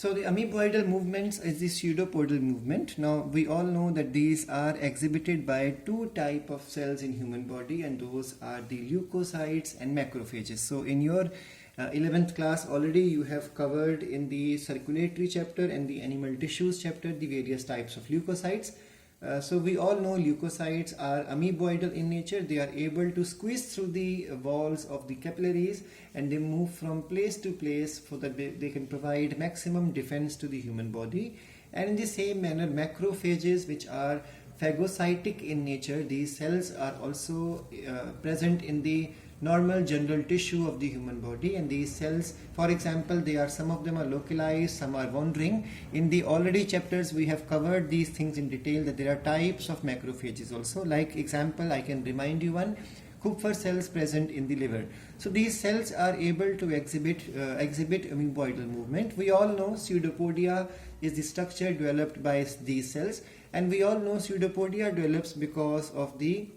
So the amoeboidal movements is the pseudopodal movement. Now we all know that these are exhibited by two type of cells in human body, and those are the leukocytes and macrophages. So in your 11th class already you have covered in the circulatory chapter and the animal tissues chapter the various types of leukocytes. So we all know leukocytes are amoeboidal in nature. They are able to squeeze through the walls of the capillaries, and they move from place to place so that they can provide maximum defense to the human body. And in the same manner, macrophages, which are phagocytic in nature, these cells are also present in the normal general tissue of the human body. And these cells, for example, some of them are localized, some are wandering. In the already chapters we have covered these things in detail, that there are types of macrophages also. Like example, I can remind you one: Kupffer cells present in the liver. So these cells are able to exhibit amoeboidal movement. We all know pseudopodia is the structure developed by these cells, and we all know pseudopodia develops because of the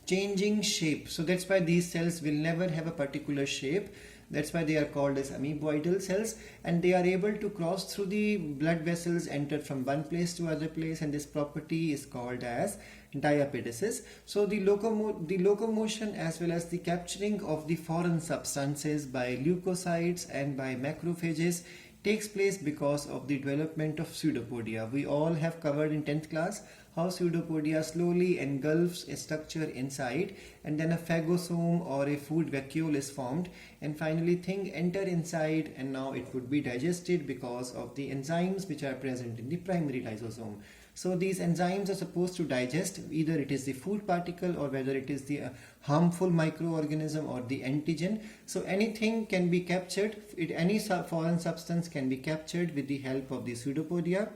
changing shape. So that's why these cells will never have a particular shape. That's why they are called as amoeboidal cells, and they are able to cross through the blood vessels, enter from one place to other place, and this property is called as diapedesis. So the locomotion as well as the capturing of the foreign substances by leukocytes and by macrophages takes place because of the development of pseudopodia. We all have covered in 10th class how pseudopodia slowly engulfs a structure inside, and then a phagosome or a food vacuole is formed, and finally thing enter inside, and now it would be digested because of the enzymes which are present in the primary lysosome. So these enzymes are supposed to digest either it is the food particle or whether it is the harmful microorganism or the antigen. So anything can be captured, any foreign substance can be captured with the help of the pseudopodia,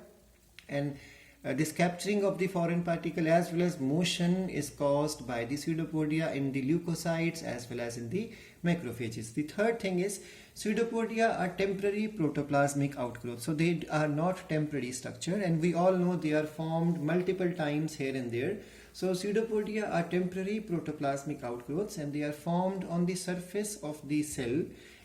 and this capturing of the foreign particle as well as motion is caused by the pseudopodia in the leukocytes as well as in the macrophages. The third thing is pseudopodia are temporary protoplasmic outgrowth. So they are not temporary structure, and we all know they are formed multiple times here and there. So pseudopodia are temporary protoplasmic outgrowths, and they are formed on the surface of the cell.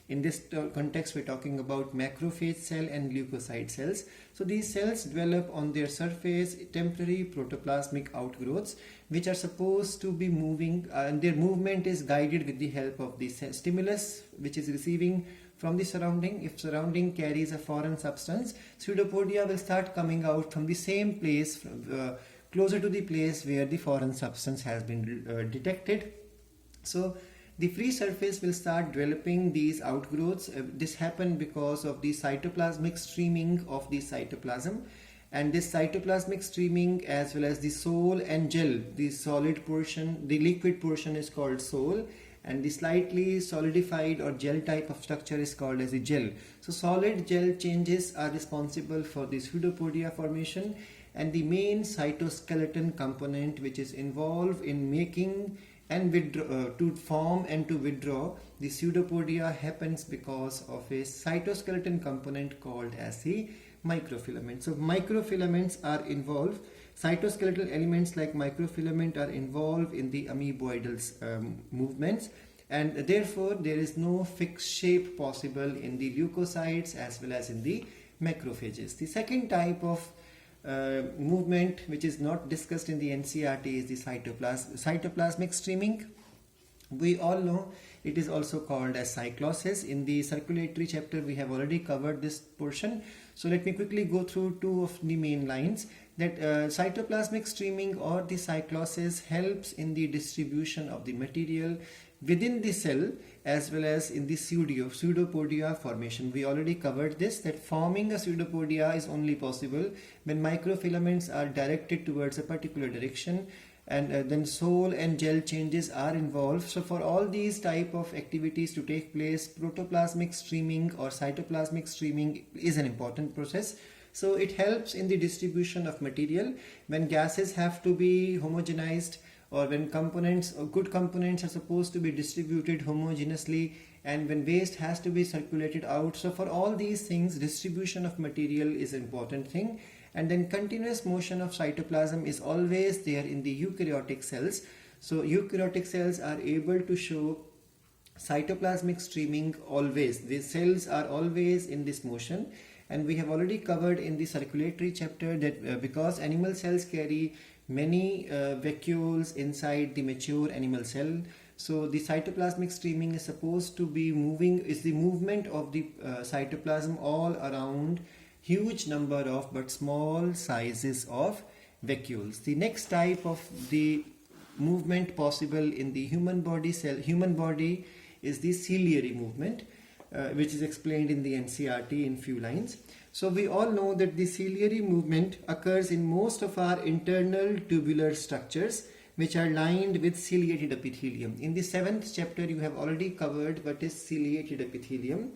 In this context, we're talking about macrophage cell and leukocyte cells. So these cells develop on their surface temporary protoplasmic outgrowths which are supposed to be moving, and their movement is guided with the help of the stimulus which is receiving from the surrounding. If surrounding carries a foreign substance, pseudopodia will start coming out from the same place, closer to the place where the foreign substance has been detected. So the free surface will start developing these outgrowths. This happens because of the cytoplasmic streaming of the cytoplasm, and this cytoplasmic streaming as well as the soul and gel, the solid portion, the liquid portion is called soul, and the slightly solidified or gel type of structure is called as the gel. So solid gel changes are responsible for the pseudopodia formation, and the main cytoskeleton component which is involved in making and to form and to withdraw the pseudopodia happens because of a cytoskeleton component called as the microfilament. So microfilaments are involved. Cytoskeletal elements like microfilament are involved in the amoeboidal movements, and therefore there is no fixed shape possible in the leukocytes as well as in the macrophages. The second type of movement which is not discussed in the NCERT is the cytoplasmic streaming. We all know it is also called as cyclosis. In the circulatory chapter we have already covered this portion. So let me quickly go through two of the main lines. That cytoplasmic streaming or the cyclosis helps in the distribution of the material within the cell as well as in the pseudopodia formation. We already covered this, that forming a pseudopodia is only possible when microfilaments are directed towards a particular direction, and then soul and gel changes are involved. So for all these type of activities to take place, protoplasmic streaming or cytoplasmic streaming is an important process. So it helps in the distribution of material when gases have to be homogenized, or when components or good components are supposed to be distributed homogeneously, and when waste has to be circulated out. So for all these things, distribution of material is an important thing. And then continuous motion of cytoplasm is always there in the eukaryotic cells. So eukaryotic cells are able to show cytoplasmic streaming always. The cells are always in this motion, and we have already covered in the circulatory chapter that because animal cells carry many vacuoles inside the mature animal cell, so the cytoplasmic streaming is supposed to be moving, is the movement of the cytoplasm all around huge number of but small sizes of vacuoles. The next type of the movement possible in the human body is the ciliary movement, which is explained in the NCRT in few lines. So we all know that the ciliary movement occurs in most of our internal tubular structures, which are lined with ciliated epithelium. In the 7th chapter, you have already covered what is ciliated epithelium.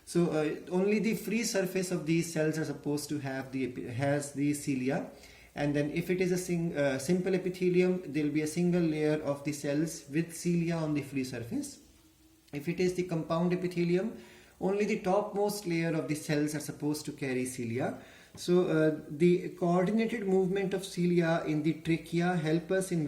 So only the free surface of these cells are supposed to have the cilia, and then if it is a simple epithelium, there will be a single layer of the cells with cilia on the free surface. If it is the compound epithelium, only the topmost layer of the cells are supposed to carry cilia. So the coordinated movement of cilia in the trachea help us in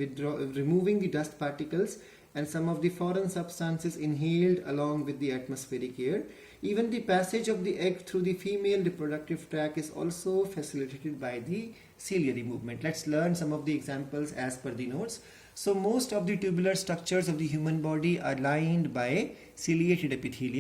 removing the dust particles and some of the foreign substances inhaled along with the atmospheric air. Even the passage of the egg through the female reproductive tract is also facilitated by the ciliary movement. Let's learn some of the examples as per the notes. So most of the tubular structures of the human body are lined by ciliated epithelium.